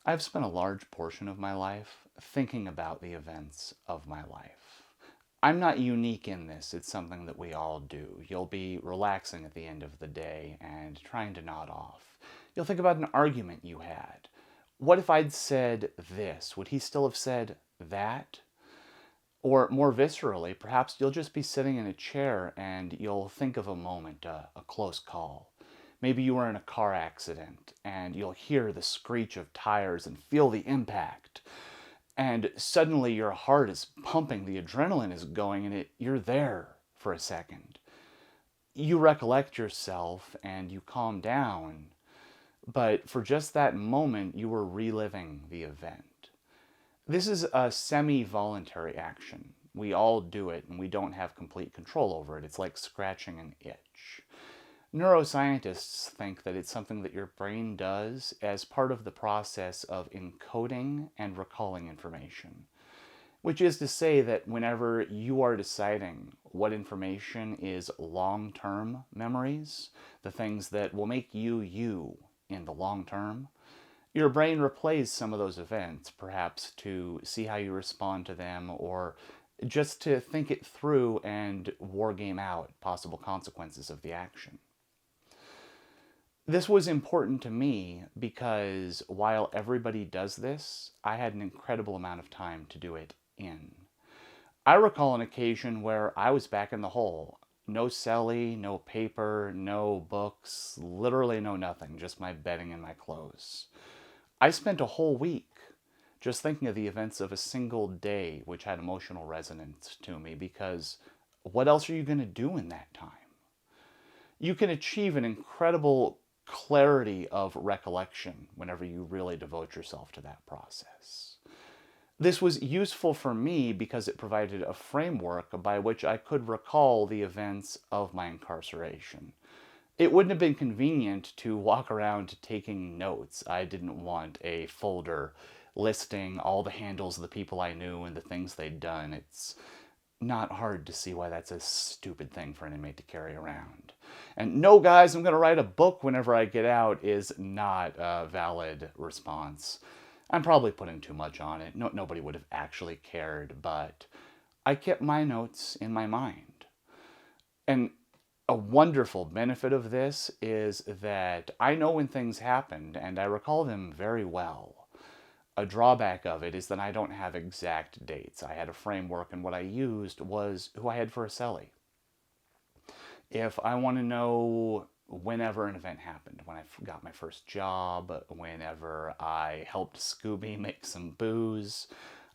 I've spent a large portion of my life thinking about the events of my life. I'm not unique in this, it's something that we all do. You'll be relaxing at the end of the day and trying to nod off. You'll think about an argument you had. What if I'd said this? Would he still have said that? Or more viscerally, perhaps you'll just be sitting in a chair and you'll think of a moment, a close call. Maybe you were in a car accident and you'll hear the screech of tires and feel the impact. And suddenly your heart is pumping, the adrenaline is going, and you're there for a second. You recollect yourself and you calm down, but for just that moment, you were reliving the event. This is a semi voluntary action. We all do it and we don't have complete control over it. It's like scratching an itch. Neuroscientists think that it's something that your brain does as part of the process of encoding and recalling information. Which is to say that whenever you are deciding what information is long term memories, the things that will make you you in the long term, your brain replays some of those events, perhaps to see how you respond to them or just to think it through and wargame out possible consequences of the action. This was important to me because while everybody does this, I had an incredible amount of time to do it in. I recall an occasion where I was back in the hole. No celly, no paper, no books, literally no nothing, just my bedding and my clothes. I spent a whole week just thinking of the events of a single day, which had emotional resonance to me because what else are you going to do in that time? You can achieve an incredible clarity of recollection whenever you really devote yourself to that process. This was useful for me because it provided a framework by which I could recall the events of my incarceration. It wouldn't have been convenient to walk around taking notes. I didn't want a folder listing all the handles of the people I knew and the things they'd done. It's not hard to see why that's a stupid thing for an inmate to carry around. And no, guys, I'm going to write a book whenever I get out is not a valid response. I'm probably putting too much on it. Nobody would have actually cared, but I kept my notes in my mind. And a wonderful benefit of this is that I know when things happened and I recall them very well. A drawback of it is that I don't have exact dates. I had a framework, and what I used was who I had for a cellie. If I want to know whenever an event happened, when I got my first job, whenever I helped Scooby make some booze,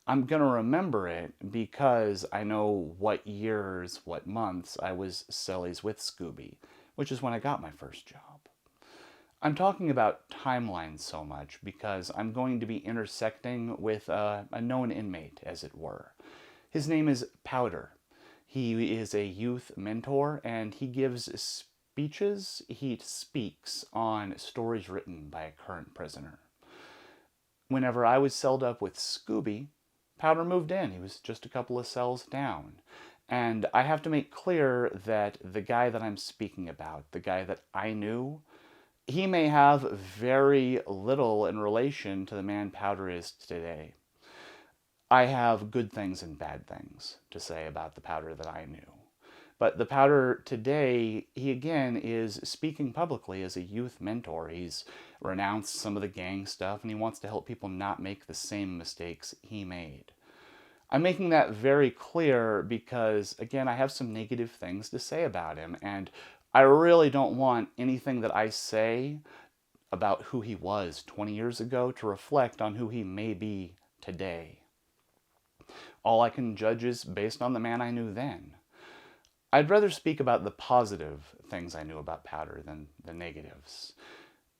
I'm going to remember it because I know what years, what months I was cellies with Scooby, which is when I got my first job. I'm talking about timelines so much because I'm going to be intersecting with a known inmate, as it were. His name is Powder. He is a youth mentor and he gives speeches. He speaks on stories written by a current prisoner. Whenever I was celled up with Scooby, Powder moved in. He was just a couple of cells down. And I have to make clear that the guy that I'm speaking about, the guy that I knew, he may have very little in relation to the man Powder is today. I have good things and bad things to say about the Powder that I knew. But the Powder today, he again is speaking publicly as a youth mentor. He's renounced some of the gang stuff and he wants to help people not make the same mistakes he made. I'm making that very clear because, again, I have some negative things to say about him, and I really don't want anything that I say about who he was 20 years ago to reflect on who he may be today. All I can judge is based on the man I knew then. I'd rather speak about the positive things I knew about Powder than the negatives.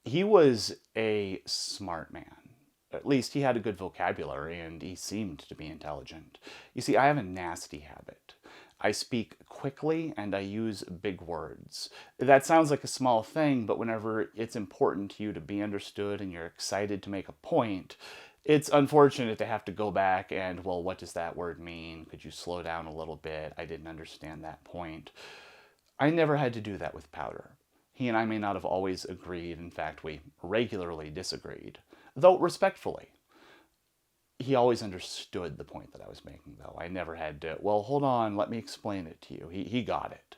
He was a smart man. At least he had a good vocabulary and he seemed to be intelligent. You see, I have a nasty habit. I speak quickly and I use big words. That sounds like a small thing, but whenever it's important to you to be understood and you're excited to make a point, it's unfortunate to have to go back and, well, what does that word mean? Could you slow down a little bit? I didn't understand that point. I never had to do that with Powder. He and I may not have always agreed. In fact, we regularly disagreed. though respectfully. He always understood the point that I was making, though. I never had to, well, hold on, let me explain it to you. He got it.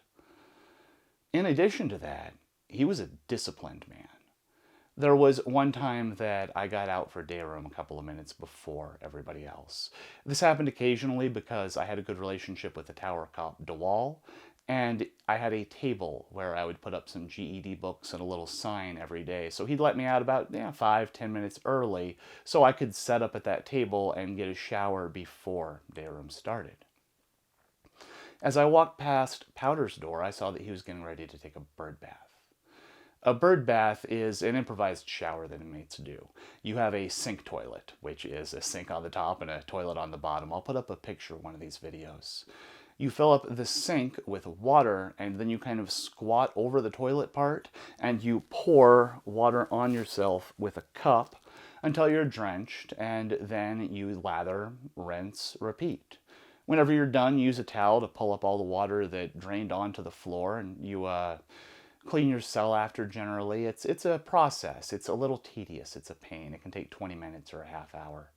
In addition to that, he was a disciplined man. There was one time that I got out for day room a couple of minutes before everybody else. This happened occasionally because I had a good relationship with the tower cop DeWall, and I had a table where I would put up some GED books and a little sign every day. So he'd let me out about 5-10 minutes early so I could set up at that table and get a shower before day room started. As I walked past Powder's door, I saw that he was getting ready to take a bird bath. A bird bath is an improvised shower that inmates do. You have a sink toilet, which is a sink on the top and a toilet on the bottom. I'll put up a picture of one of these videos. You fill up the sink with water, and then you kind of squat over the toilet part, and you pour water on yourself with a cup until you're drenched, and then you lather, rinse, repeat. Whenever you're done, use a towel to pull up all the water that drained onto the floor, and you clean your cell after generally. It's a process. It's a little tedious. It's a pain. It can take 20 minutes or a half hour.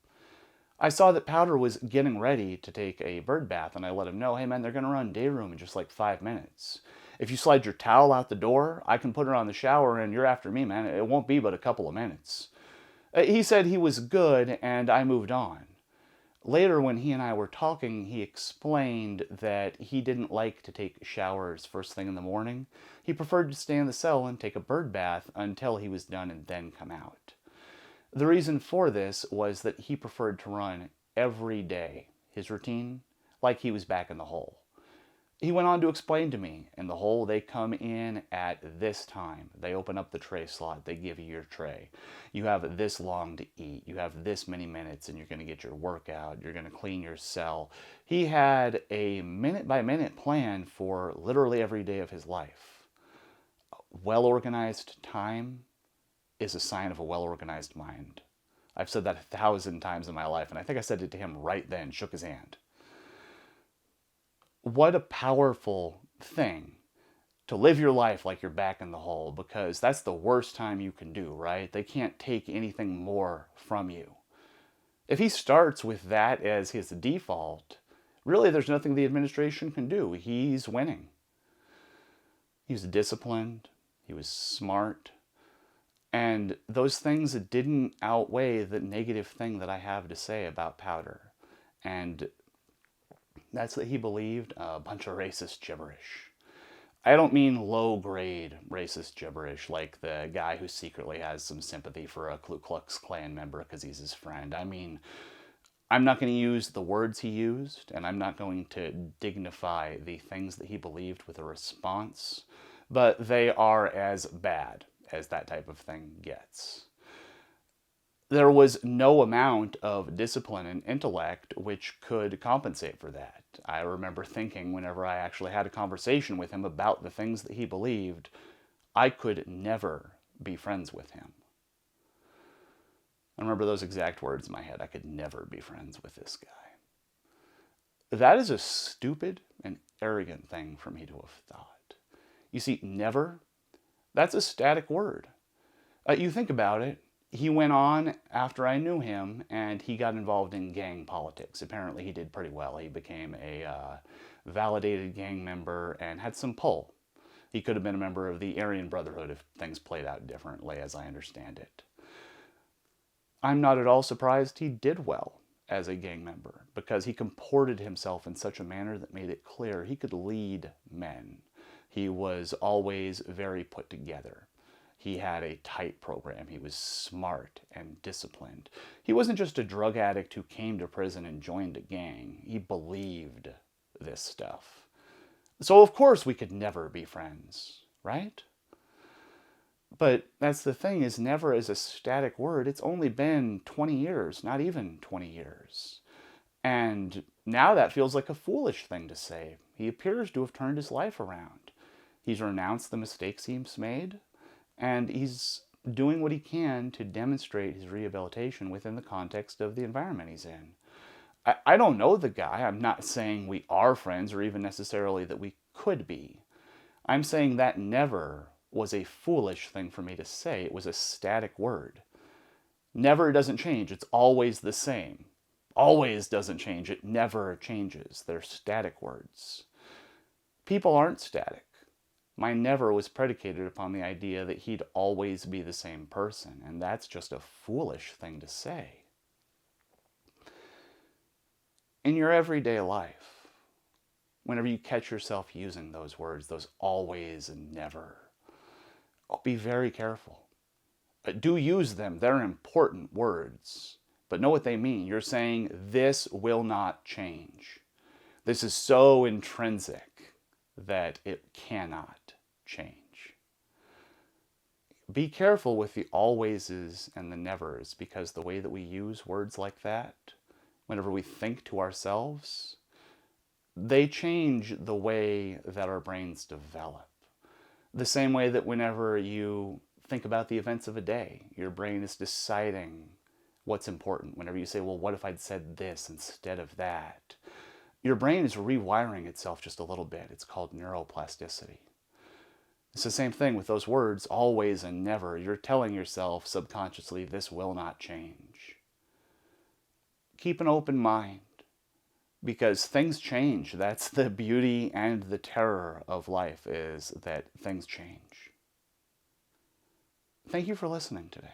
I saw that Powder was getting ready to take a bird bath, and I let him know, hey man, they're going to run day room in just like 5 minutes. If you slide your towel out the door, I can put her on the shower and you're after me, man. It won't be but a couple of minutes. He said he was good, and I moved on. Later, when he and I were talking, he explained that he didn't like to take showers first thing in the morning. He preferred to stay in the cell and take a bird bath until he was done and then come out. The reason for this was that he preferred to run every day, his routine, like he was back in the hole. He went on to explain to me, in the hole, they come in at this time. They open up the tray slot. They give you your tray. You have this long to eat. You have this many minutes, and you're going to get your workout. You're going to clean your cell. He had a minute-by-minute plan for literally every day of his life. Well-organized time is a sign of a well-organized mind. I've said that 1,000 times in my life, and I think I said it to him right then, shook his hand. What a powerful thing to live your life like you're back in the hole, because that's the worst time you can do, right? They can't take anything more from you. If he starts with that as his default, really there's nothing the administration can do. He's winning. He was disciplined. He was smart. And those things didn't outweigh the negative thing that I have to say about Powder. And that's that he believed a bunch of racist gibberish. I don't mean low-grade racist gibberish like the guy who secretly has some sympathy for a Ku Klux Klan member because he's his friend. I mean, I'm not going to use the words he used, and I'm not going to dignify the things that he believed with a response, but they are as bad as that type of thing gets. There was no amount of discipline and intellect which could compensate for that. I remember thinking whenever I actually had a conversation with him about the things that he believed, I could never be friends with him. I remember those exact words in my head. I could never be friends with this guy. That is a stupid and arrogant thing for me to have thought. You see, never, that's a static word. You think about it. He went on after I knew him, and he got involved in gang politics. Apparently he did pretty well. He became a validated gang member and had some pull. He could have been a member of the Aryan Brotherhood if things played out differently, as I understand it. I'm not at all surprised he did well as a gang member, because he comported himself in such a manner that made it clear he could lead men. He was always very put together. He had a tight program. He was smart and disciplined. He wasn't just a drug addict who came to prison and joined a gang. He believed this stuff. So of course we could never be friends, right? But that's the thing, is never is a static word. It's only been 20 years, not even 20 years. And now that feels like a foolish thing to say. He appears to have turned his life around. He's renounced the mistakes he's made. And he's doing what he can to demonstrate his rehabilitation within the context of the environment he's in. I don't know the guy. I'm not saying we are friends or even necessarily that we could be. I'm saying that never was a foolish thing for me to say. It was a static word. Never doesn't change. It's always the same. Always doesn't change. It never changes. They're static words. People aren't static. My never was predicated upon the idea that he'd always be the same person, and that's just a foolish thing to say. In your everyday life, whenever you catch yourself using those words, those always and never, be very careful. Do use them. They're important words, but know what they mean. You're saying, this will not change. This is so intrinsic that it cannot change. Be careful with the alwayses and the nevers, because the way that we use words like that, whenever we think to ourselves, they change the way that our brains develop. The same way that whenever you think about the events of a day, your brain is deciding what's important. Whenever you say, well, what if I'd said this instead of that? Your brain is rewiring itself just a little bit. It's called neuroplasticity. It's the same thing with those words, always and never. You're telling yourself subconsciously, this will not change. Keep an open mind, because things change. That's the beauty and the terror of life, is that things change. Thank you for listening today.